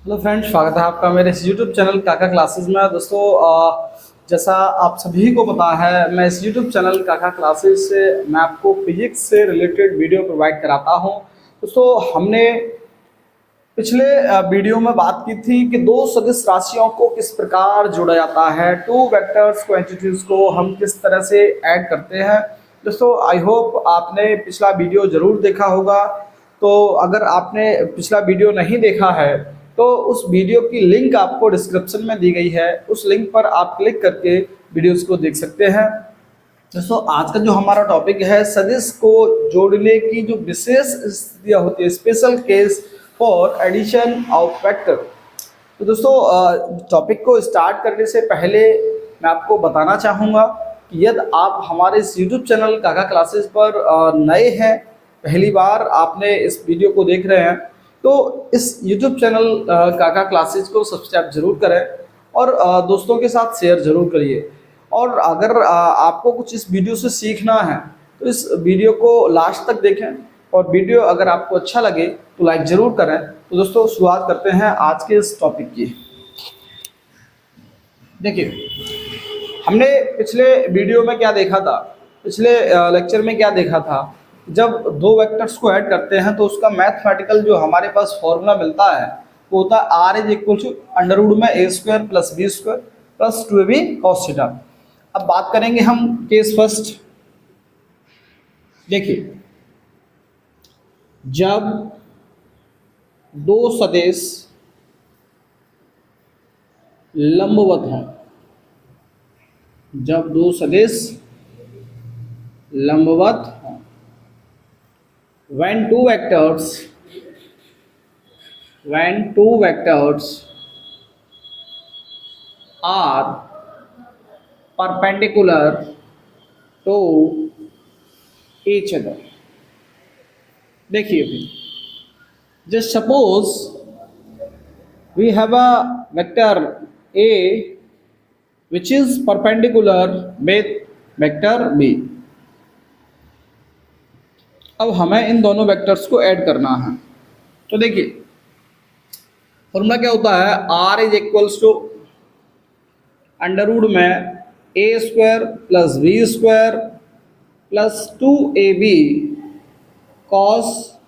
Hello friends, स्वागत है आपका मेरे इस यूट्यूब चैनल काका क्लासेस में। दोस्तों, जैसा आप सभी को पता है, मैं इस यूट्यूब चैनल काका क्लासेस से मैं आपको फिजिक्स से रिलेटेड वीडियो प्रोवाइड कराता हूं। दोस्तों, हमने पिछले वीडियो में बात की थी कि दो सदिश राशियों को किस प्रकार जोड़ा जाता है, टू वेक्टर्स क्वांटिटीज को हम किस तरह से ऐड करते हैं। दोस्तों, आई होप आपने पिछला वीडियो ज़रूर देखा होगा। तो अगर आपने पिछला वीडियो नहीं देखा है तो उस वीडियो की लिंक आपको डिस्क्रिप्शन में दी गई है, उस लिंक पर आप क्लिक करके वीडियोस को देख सकते हैं। दोस्तों, आज का जो हमारा टॉपिक है, सदिश को जोड़ने की जो विशेष स्थितियाँ होती है, special case for addition of vector. तो दोस्तों, टॉपिक को स्टार्ट करने से पहले मैं आपको बताना चाहूँगा कि यदि आप हमारे इस यूट्यूब चैनल काका क्लासेस पर नए हैं, पहली बार आपने इस वीडियो को देख रहे हैं, तो इस यूट्यूब चैनल काका क्लासेस को सब्सक्राइब जरूर करें और दोस्तों के साथ शेयर जरूर करिए। और अगर आपको कुछ इस वीडियो से सीखना है तो इस वीडियो को लास्ट तक देखें, और वीडियो अगर आपको अच्छा लगे तो लाइक ज़रूर करें। तो दोस्तों, शुरुआत करते हैं आज के इस टॉपिक की। देखिए, हमने पिछले वीडियो में क्या देखा था, पिछले लेक्चर में क्या देखा था, जब दो वेक्टर्स को ऐड करते हैं तो उसका मैथमेटिकल जो हमारे पास फॉर्मूला मिलता है वो होता है r is equal to under root में a square plus b square plus 2ab cos theta. अब बात करेंगे हम केस फर्स्ट। देखिए, जब दो सदिश लंबवत हों, जब दो सदिश लंबवत हों, when two vectors are perpendicular to each other। देखिए अभी, just suppose we have a vector A which is perpendicular with vector B। अब हमें इन दोनों वेक्टर्स को ऐड करना है। तो देखिए, फॉर्मूला क्या होता है, r is equals to under root में a square plus b square plus 2ab cos.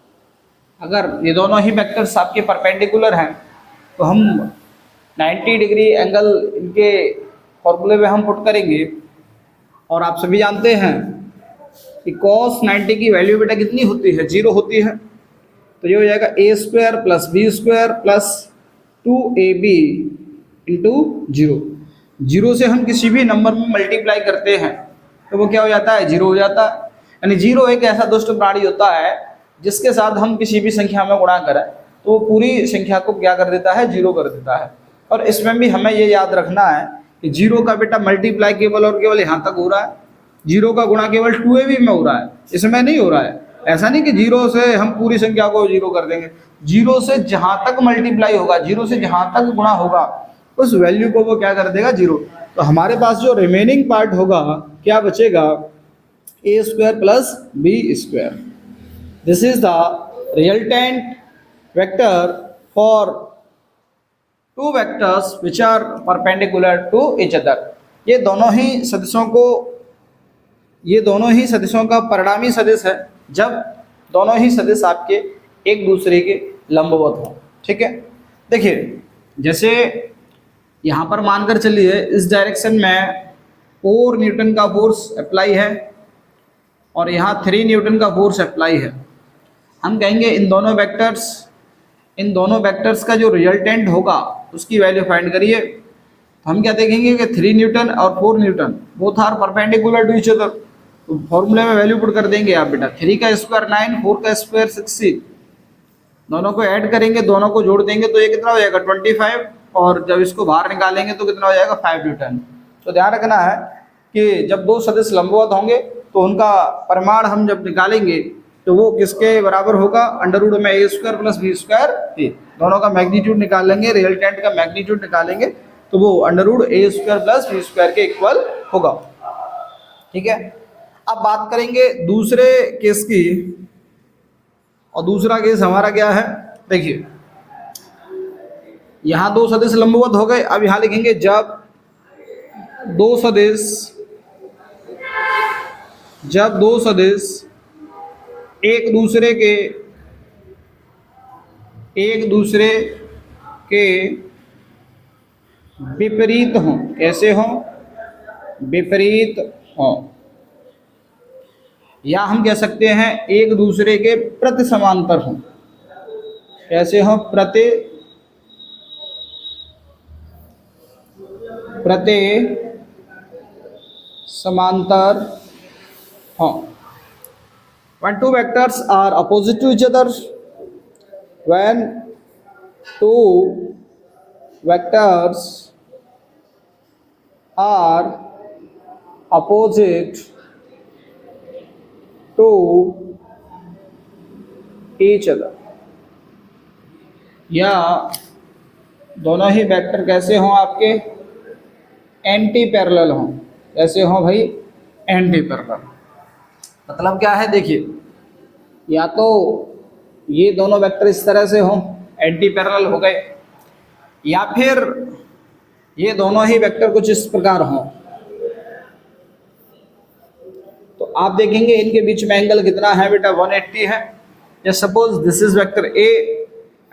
अगर ये दोनों ही वेक्टर्स आपके परपेंडिकुलर हैं तो हम 90 डिग्री एंगल इनके फॉर्मूले में हम पुट करेंगे। और आप सभी जानते हैं कि cos 90 की वैल्यू बेटा कितनी होती है, 0 होती है। तो ये हो जाएगा a square plus b square plus 2ab into 0। 0 से हम किसी भी नंबर में मल्टीप्लाई करते हैं तो वो क्या हो जाता है, 0 हो जाता है। यानी 0 एक ऐसा दुष्ट प्राणी होता है जिसके साथ हम किसी भी संख्या में गुणा करें तो वो पूरी संख्या को क्या कर देता है, 0 कर देता है। और इसमें भी हमें ये याद रखना है कि 0 का बेटा मल्टीप्लाई केवल और केवल यहाँ तक हो रहा है, 0 का गुणा केवल 2ab में हो रहा है, इसमें नहीं हो रहा है। ऐसा नहीं कि 0 से हम पूरी संख्या को 0 कर देंगे। 0 से जहाँ तक मल्टीप्लाई होगा, 0 से जहाँ तक गुणा होगा, उस वैल्यू को वो क्या कर देगा, 0। तो हमारे पास जो रिमेनिंग पार्ट होगा क्या बचेगा, a square plus b square. This is the resultant vector for two vectors which are perpendicular to each other. ये दोनों ही सदिशों का परिणामी सदिश है जब दोनों ही सदिश आपके एक दूसरे के लंबवत हों। ठीक है, देखिए, जैसे यहाँ पर मानकर चलिए इस डायरेक्शन में 4 न्यूटन का फोर्स अप्लाई है और यहाँ 3 न्यूटन का फोर्स अप्लाई है। हम कहेंगे इन दोनों वेक्टर्स का जो रिजल्टेंट होगा उसकी वैल्यू फाइंड करिए। तो हम क्या देखेंगे कि 3 न्यूटन और 4 newton both are perpendicular to each other. तो फॉर्मूले में वैल्यू पुट कर देंगे आप बेटा, 3 का स्क्वायर 9, 4 का स्क्वायर 60। दोनों को ऐड करेंगे, दोनों को जोड़ देंगे तो ये कितना हो जाएगा, 25। और जब इसको बाहर निकालेंगे तो कितना हो जाएगा, 5 न्यूटन। तो ध्यान रखना है कि जब दो सदिश लंबवत होंगे तो उनका परिमाण हम जब निकालेंगे तो वो किसके बराबर होगा, अंडर रूट में a square plus b square. दोनों का मैग्नीट्यूड निकाल लेंगे, रिजल्टेंट का मैग्नीट्यूड निकालेंगे तो वो अंडर रूट ए स्क्वायर प्लस बी स्क्वायर के इक्वल होगा। ठीक है, अब बात करेंगे दूसरे केस की, और दूसरा केस हमारा क्या है, देखिए यहाँ दो सदिश लंबवत हो गए। अब यहाँ लिखेंगे जब दो सदिश एक दूसरे के विपरीत हों। कैसे हों? विपरीत हों। या हम कह सकते हैं एक दूसरे के प्रति समांतर हों। कैसे हों? प्रति समांतर हों। When two vectors are opposite to each other, when two vectors are opposite to each other, या दोनों ही वेक्टर कैसे हों? आपके एंटी पैरेलल हों। कैसे हों भाई? Anti parallel. मतलब क्या है? देखिए, या तो ये दोनों वेक्टर इस तरह से हों, एंटी पैरेलल हो गए, या फिर ये दोनों ही वेक्टर कुछ इस प्रकार हों। तो आप देखेंगे इनके बीच में एंगल कितना है बेटा? 180 है। या suppose this is vector A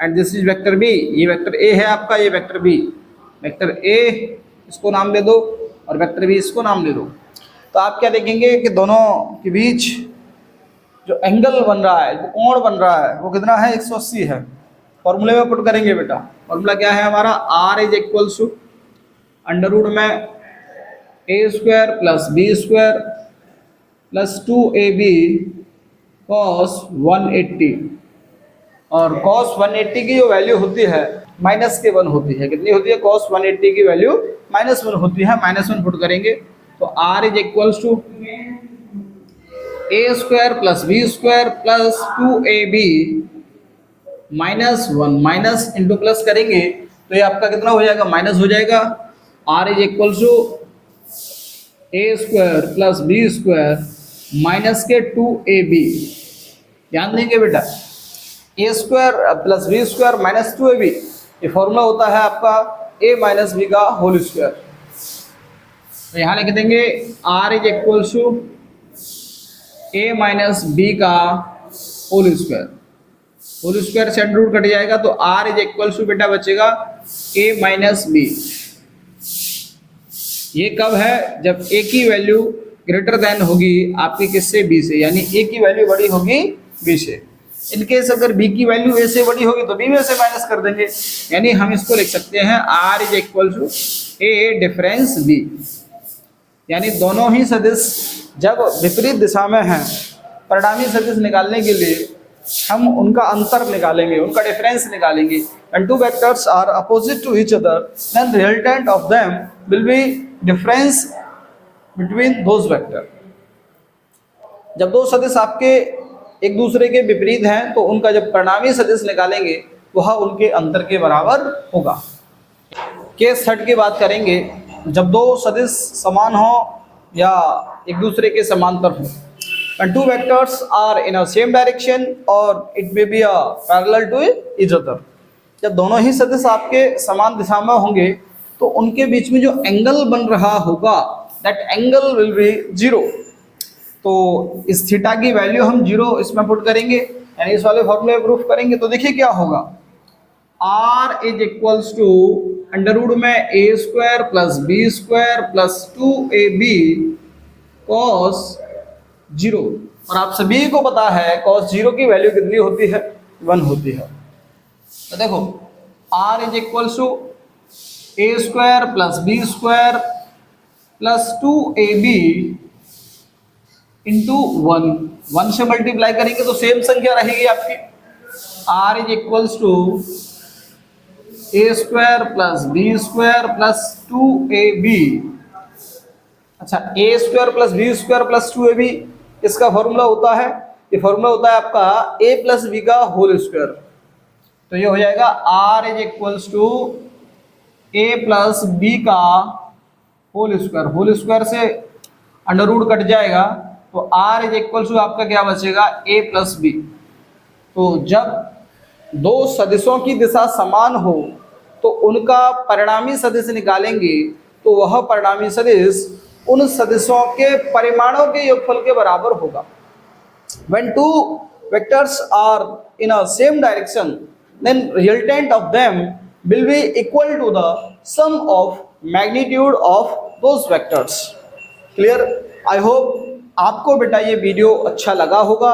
and this is vector B. ये वेक्टर ए है आपका, ये वेक्टर बी। वेक्टर ए इसको नाम दे दो और वेक्टर बी इसको नाम दे दो। तो आप क्या देखेंगे कि दोनों के बीच जो एंगल बन रहा है, जो कोण बन रहा है, वो कितना है? 180 है। फॉर्मूले में पुट करेंगे बेटा। फॉर्मूला क्या है हमारा? R is equals to under root में a square plus b square plus 2ab cos 180। और कॉस 180 की जो वैल्यू होती है माइनस के 1 होती है। कितनी होती है? कॉस 180 की वैल्यू -1 होती है। -1 पुट करेंगे तो r is equals to a square plus b square plus 2ab -1 minus into plus करेंगे तो ये आपका कितना हो जाएगा? माइनस हो जाएगा। R is equals to a square plus b square minus के 2ab। ध्यान देंगे बेटा, a square plus b square minus 2ab, ये फॉर्मूला होता है आपका a माइनस बी का होल स्क्वायर। तो यहाँ लिख देंगे r is equal to a minus b का होल स्क्वायर। होल स्क्वायर से अंडर रूट कट जाएगा तो r इज इक्वल टू बेटा बचेगा a माइनस बी। ये कब है? जब a की वैल्यू ग्रेटर देन होगी आपकी किससे? b से। यानी a की वैल्यू बड़ी होगी b से। इनकेस अगर b की वैल्यू a से बड़ी होगी तो b में से माइनस कर देंगे। यानी हम इसको लिख सकते हैं r is equal to a difference b। यानी दोनों ही सदिश जब विपरीत दिशा में हैं, परिणामी सदिश निकालने के लिए हम उनका अंतर निकालेंगे, उनका डिफरेंस निकालेंगे। When two vectors are opposite to each other, then the resultant of them will be difference between those vectors। जब दो सदिश आपके एक दूसरे के विपरीत हैं तो उनका जब परिणामी सदिश निकालेंगे वह उनके अंतर के बराबर होगा। केस थर्ड की बात करेंगे। जब दो सदिश समान हो या एक दूसरे के समांतर हो। When two vectors are in a same direction or it may be a parallel to each other। जब दोनों ही सदिश आपके समान दिशा में होंगे तो उनके बीच में जो एंगल बन रहा होगा that angle will be 0। तो इस थीटा की वैल्यू हम 0 इसमें पुट करेंगे, यानी इस वाले फॉर्मूले में प्रूफ करेंगे। तो देखिए क्या होगा, r is equals to under root में a square plus b square plus 2ab cos 0। और आप सभी को पता है कॉस 0 की वैल्यू कितनी होती है? 1 होती है। तो देखो r is equals to a square plus b square plus 2ab into 1 से मल्टीप्लाई करेंगे तो सेम संख्या रहेगी आपकी। r is equals to a square plus b square plus 2ab। अच्छा, a square plus b square plus 2ab इसका formula होता है, ये फॉर्मूला होता है आपका a प्लस बी का होल स्क्वायर। तो ये हो जाएगा r is equals to a plus b का होल स्क्वायर। होल स्क्वायर से अंडर रूट कट जाएगा तो r इज इक्वल्स टू आपका क्या बचेगा? a plus b. तो जब दो सदिशों की दिशा समान हो तो उनका परिणामी सदिश निकालेंगे तो वह परिणामी सदिश उन सदिशों के परिमाणों के योगफल के बराबर होगा। When two vectors are in a same direction, then resultant of them will be equal to the sum of magnitude of those vectors. Clear? I hope आपको बेटा ये वीडियो अच्छा लगा होगा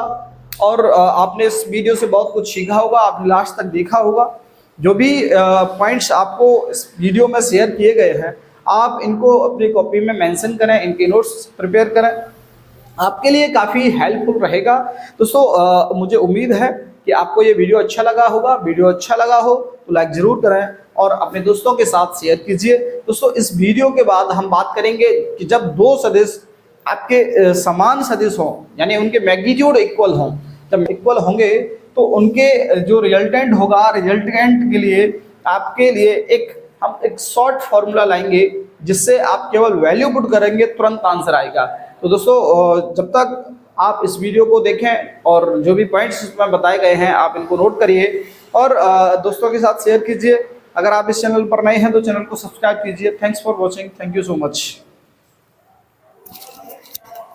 और आपने इस वीडियो से बहुत कुछ सीखा होगा, आपने लास्ट तक देखा होगा। जो भी पॉइंट्स आपको इस वीडियो में शेयर किए गए हैं, आप इनको अपनी कॉपी में मेंशन करें, इनके नोट्स प्रिपेयर करें, आपके लिए काफ़ी हेल्पफुल रहेगा। दोस्तों मुझे उम्मीद है कि आपको ये वीडियो अच्छा लगा होगा। वीडियो अच्छा लगा हो तो लाइक ज़रूर करें और अपने दोस्तों के साथ शेयर कीजिए। दोस्तों इस वीडियो के बाद हम बात करेंगे कि जब दो सदिश आपके समान सदिश हों, यानी उनके मैग्नीट्यूड इक्वल हों, जब इक्वल होंगे तो उनके जो रिजल्टेंट होगा, रिजल्टेंट के लिए आपके लिए हम एक शॉर्ट फॉर्मूला लाएंगे जिससे आप केवल वैल्यू पुट करेंगे, तुरंत आंसर आएगा। तो दोस्तों जब तक आप इस वीडियो को देखें और जो भी पॉइंट्स इसमें बताए गए हैं आप इनको नोट करिए और दोस्तों के साथ शेयर कीजिए। अगर आप इस चैनल पर नए हैं तो चैनल को सब्सक्राइब कीजिए। Thanks for watching. Thank you so much.